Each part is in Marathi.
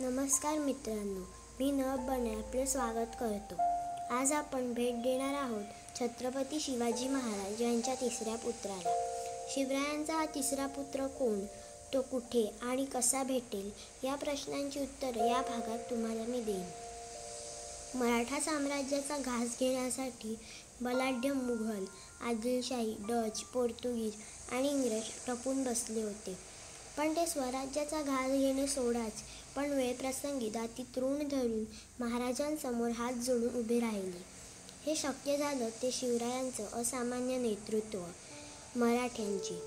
नमस्कार मित्रांनो, मी नभ बने आपले स्वागत करतो. आज आपण भेट देणार आहोत छत्रपती शिवाजी महाराज यांच्या तिसऱ्या पुत्राला. शिवरायांचा हा तिसरा पुत्र कोण, तो कुठे आणि कसा भेटेल, या प्रश्नांची उत्तरं या भागात तुम्हाला मी देईन. मराठा साम्राज्याचा घास घेण्यासाठी बलाढ्य मुघल, आदिलशाही, डच, पोर्तुगीज आणि इंग्रज टपून बसले होते. पण ते स्वराज्याचा घास घेणे सोडाच, पण वेळप्रसंगी दाती तृण धरून महाराजांसमोर हात जोडून उभे राहिले. हे शक्य झालं ते शिवरायांचं असामान्य नेतृत्व, मराठ्यांची,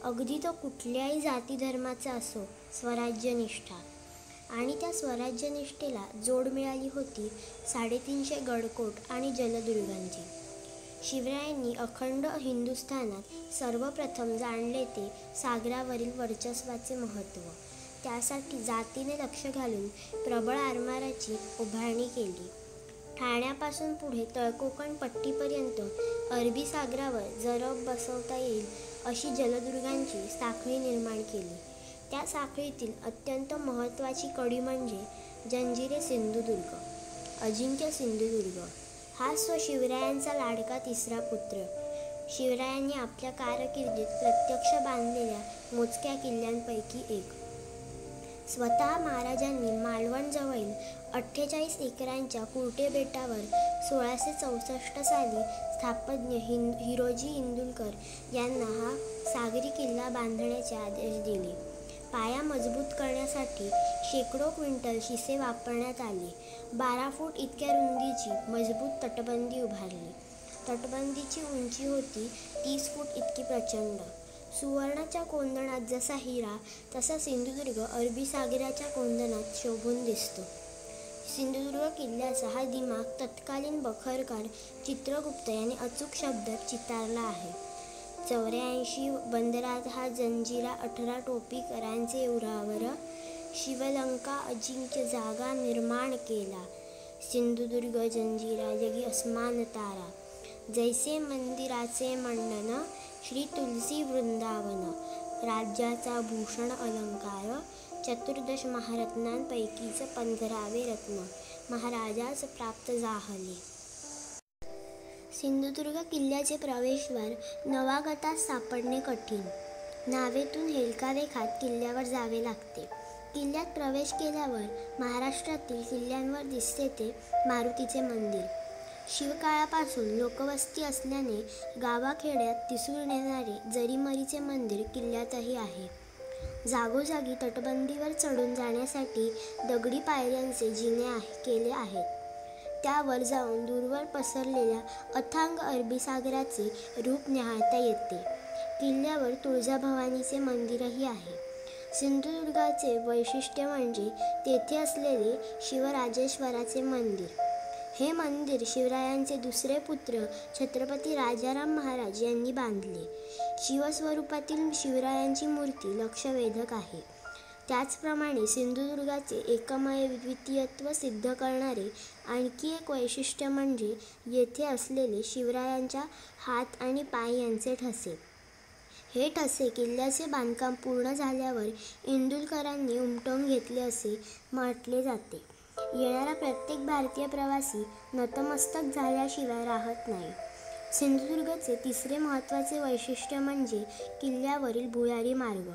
अगदी तो कुठल्याही जाती धर्माचा असो, स्वराज्यनिष्ठा. आणि त्या स्वराज्यनिष्ठेला जोड मिळाली होती 350 गडकोट आणि जलदुर्गांची. शिवरायांनी अखंड हिंदुस्थानात सर्वप्रथम जाणले ते सागरावरील वर्चस्वाचे महत्त्व. त्यासाठी जातीने लक्ष घालून प्रबळ आरमाराची उभारणी केली. ठाण्यापासून पुढे तळकोकण पट्टीपर्यंत अरबी सागरावर जरब बसवता येईल अशी जलदुर्गांची साखळी निर्माण केली. त्या साखळीतील अत्यंत महत्त्वाची कडी म्हणजे जंजिरे सिंधुदुर्ग. अजिंक्य सिंधुदुर्ग हा शिवरायांचा लाडका तिसरा पुत्र. शिवरायांनी आपल्या कारकिर्दीत प्रत्यक्ष बांधलेल्या मोजक्या किल्ल्यांपैकी एक. स्वतः महाराजांनी मालवणजवळील 48 एकरांच्या कुर्टे बेटावर 1664 साली स्थापज्ञ हिरोजी इंदुलकर यांना हा सागरी किल्ला बांधण्याचे आदेश दिले. पाया मजबूत करण्यासाठी शेकडो क्विंटल शिसे वापरण्यात आले. 12 फूट इतक्या रुंदीची मजबूत तटबंदी उभारली. तटबंदीची उंची होती 30 फूट इतकी प्रचंड. सुवर्णाच्या कोंदणात जसा हिरा, तसा सिंधुदुर्ग अरबी सागराच्या कोंदणात शोभून दिसतो. सिंधुदुर्ग किल्ल्याचा हा दिमाग तत्कालीन बखरकार चित्रगुप्त यांनी अचूक शब्दात चितारला आहे. 84 बंदरात हा जंजिरा 18 टोपीकरांचे उरावर शिवलंका अजिंक्य जागा निर्माण केला. सिंधुदुर्ग जंजिरा जगी अस्मान तारा, जैसे मंदिराचे मंडन श्री तुलसी वृंदावन. राज्याचा भूषण अलंकार 14 महारत्नांपैकीच 15वे रत्न महाराजास प्राप्त झाले. सिंधुदुर्ग किल्ल्याचे प्रवेशद्वार नवागतास सापडणे कठीण. नावेतून हेलकावे खात किल्ल्यावर जावे लागते. किल्ल्यात प्रवेश केल्यावर महाराष्ट्रातील किल्ल्यांवर दिसते ते मारुतीचे मंदिर. शिवकाळापासून लोकवस्ती असल्याने गावाखेड्यात दिसून येणारे जरीमरीचे मंदिर किल्ल्यातही आहे. जागोजागी तटबंदीवर चढून जाण्यासाठी दगडी पायऱ्यांचे जिने केले आहेत. त्यावर जाऊन दूरवर पसरलेल्या अथांग अरबी सागराचे रूप निहाळता येते. किल्ल्यावर तुळजाभवानीचे मंदिरही आहे. सिंधुदुर्गाचे वैशिष्ट्य म्हणजे तेथे असलेले शिवराजेश्वराचे मंदिर. हे मंदिर शिवरायांचे दुसरे पुत्र छत्रपती राजाराम महाराज यांनी बांधले. शिवस्वरूपातील शिवरायांची मूर्ती लक्षवेधक आहे. त्याचप्रमाणे सिंधुदुर्गाचे एकमेव सिद्ध करणारे आणखी एक वैशिष्ट्य म्हणजे येथे असलेले शिवरायांच्या हात आणि पाय यांचे ठसे. हे ठसे किल्ल्याचे बांधकाम पूर्ण झाल्यावर इंदुलकरांनी उमटवून घेतले असे म्हटले जाते. येणारा प्रत्येक भारतीय प्रवासी नतमस्तक झाल्याशिवाय राहत नाही. सिंधुदुर्गचे तिसरे महत्त्वाचे वैशिष्ट्य म्हणजे किल्ल्यावरील भुयारी मार्ग.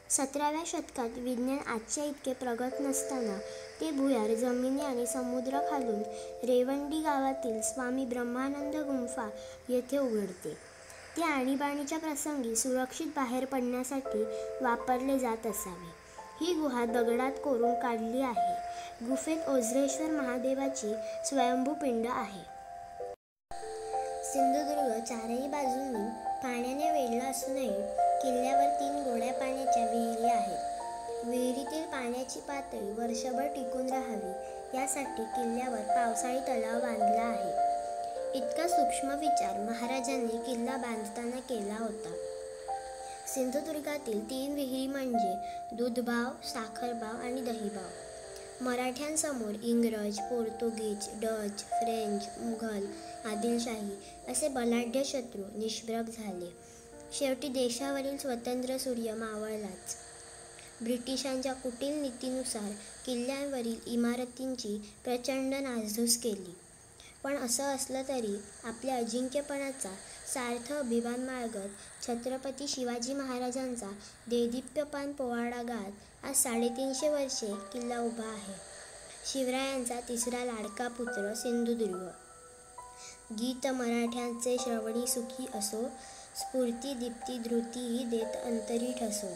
17व्या शतकात विज्ञान आजच्या इतके प्रगत नसताना ते भुयार जमिनी आणि समुद्राखालून रेवंडी गावातील स्वामी ब्रह्मानंद गुंफा येथे उघडते. ते आणीबाणीच्या प्रसंगी सुरक्षित बाहेर पडण्यासाठी वापरले जात असावे. ही गुहा दगडात कोरून काढली आहे. गुफेत ओझरेश्वर महादेवाची स्वयंभू पिंड आहे. सिंधुदुर्ग चारही बाजूंनी पाण्याने वेढला असूनही किल्ल्यावर 3 गोड्या पाण्याच्या विहिरी आहेत. विहिरीतील पाण्याची पातळी वर्षभर टिकून राहावी यासाठी किल्ल्यावर पावसाळी तलाव बांधला आहे. इतका सूक्ष्म विचार महाराजांनी किल्ला बांधताना केला होता. सिंधुदुर्गातील 3 विहिरी म्हणजे दूधबाव, साखरबाव आणि दहीबाव. मराठ्यांसमोर इंग्रज, पोर्तुगीज, डच, फ्रेंच, मुघल, आदिलशाही असे बलाढ्य शत्रू निष्प्रभ झाले. शेवटी देशावरील स्वतंत्र सूर्य मावळलाच. ब्रिटिशांच्या कुटील नीतीनुसार किल्ल्यांवरील इमारतींची प्रचंड नासधूस केली. पण असं असलं तरी आपल्या अजिंक्यपणाचा सार्थ अभिमान बाळगत छत्रपती शिवाजी महाराजांचा देदीप्यमान पोवाडा गात आज 350 वर्षे किल्ला उभा आहे. शिवरायांचा तिसरा लाडका पुत्र सिंधुदुर्ग. गीत मराठ्यांचे श्रवणी सुखी असो, स्फूर्ती दीप्ती धृतीही देत अंतरी ठसो.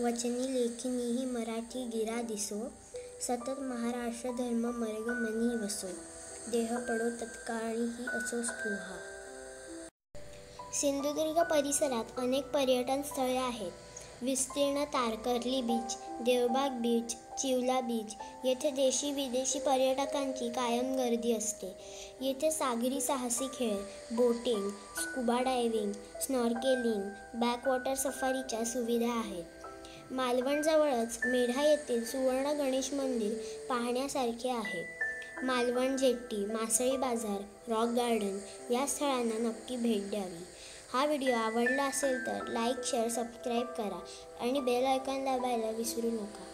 वचनी लेखनीही मराठी गिरा दिसो, सतत महाराष्ट्र धर्म मर्ग मनी वसो. देह पडो तत्काळीही असो स्पृहा. सिंधुदुर्ग परिसरात अनेक पर्यटन स्थळे आहेत. विस्तीर्ण Tarkarli beach, Devbag beach, Chivla beach येथे देशी विदेशी पर्यटकांची कायम गर्दी असते. येथे सागरी साहसी खेळ, boating, scuba diving, snorkelling, backwater सफारीच्या सुविधा आहेत. मालवणजवळच मेढा येथील सुवर्ण गणेश मंदिर पाहण्यासारखे आहे. मालवण जेट्टी, मासळी बाजार, रॉक गार्डन या स्थळांना नक्की भेट द्यावी. हा व्हिडिओ आवडला असेल तर लाईक, शेअर, सबस्क्राईब करा आणि बेल आयकॉन दाबायला विसरू नका.